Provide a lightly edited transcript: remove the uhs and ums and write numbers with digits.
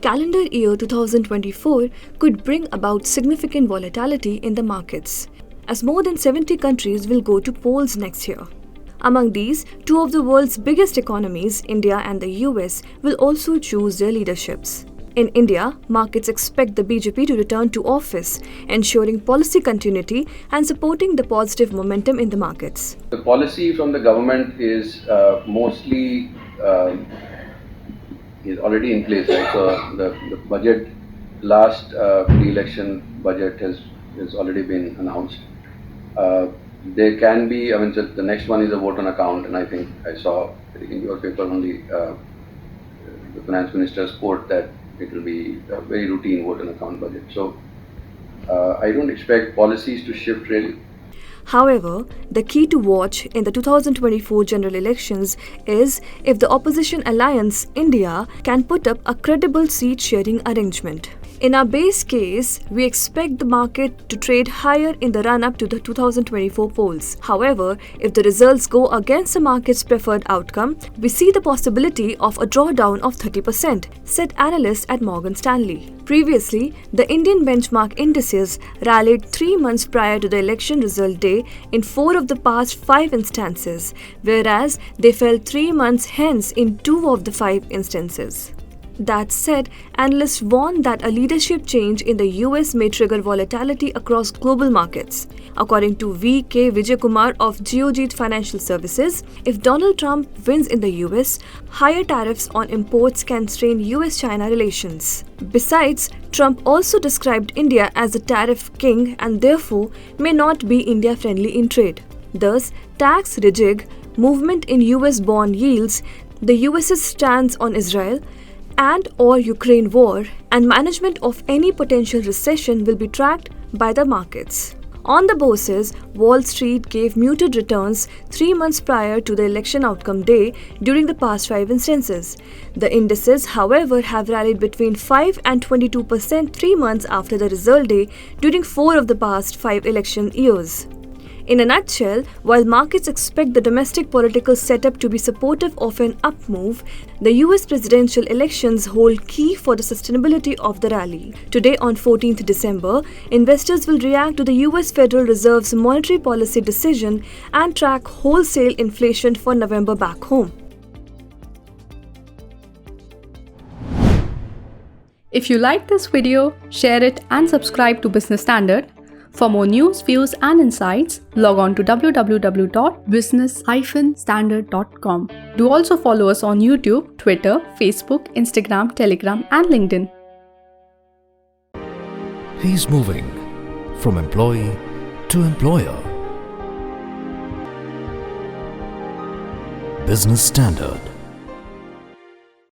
calendar year 2024 could bring about significant volatility in the markets, as more than 70 countries will go to polls next year. Among these, two of the world's biggest economies, India and the US, will also choose their leaderships. In India, markets expect the BJP to return to office, ensuring policy continuity and supporting the positive momentum in the markets. The policy from the government is mostly is already in place, right? So the budget, last pre-election budget has already been announced. There can be, I mean, so the next one is a vote on account, and I think I saw in your paper on the finance minister's quote that it will be a very routine vote on account budget. So I don't expect policies to shift really. However, the key to watch in the 2024 general elections is if the opposition alliance, India, can put up a credible seat-sharing arrangement. In our base case, we expect the market to trade higher in the run-up to the 2024 polls. However, if the results go against the market's preferred outcome, we see the possibility of a drawdown of 30%, said analysts at Morgan Stanley. Previously, the Indian benchmark indices rallied 3 months prior to the election result day in 4 of the past 5 instances, whereas they fell 3 months hence in 2 of the 5 instances. That said, analysts warn that a leadership change in the US may trigger volatility across global markets. According to V.K. Vijayakumar of Geojit Financial Services, if Donald Trump wins in the US, higher tariffs on imports can strain US-China relations. Besides, Trump also described India as a tariff king and therefore may not be India-friendly in trade. Thus, tax rejig, movement in US bond yields, the US's stance on Israel, and/or Ukraine war, and management of any potential recession will be tracked by the markets. On the bourses, Wall Street gave muted returns 3 months prior to the election outcome day during the past 5 instances. The indices, however, have rallied between 5 and 22% 3 months after the result day during 4 of the past 5 election years. In a nutshell, while markets expect the domestic political setup to be supportive of an up move, the US presidential elections hold key for the sustainability of the rally. Today, on 14th December, investors will react to the US Federal Reserve's monetary policy decision and track wholesale inflation for November back home. If you like this video, share it and subscribe to Business Standard. For more news, views and insights, log on to www.business-standard.com. Do also follow us on YouTube, Twitter, Facebook, Instagram, Telegram and LinkedIn. He's moving from employee to employer. Business Standard.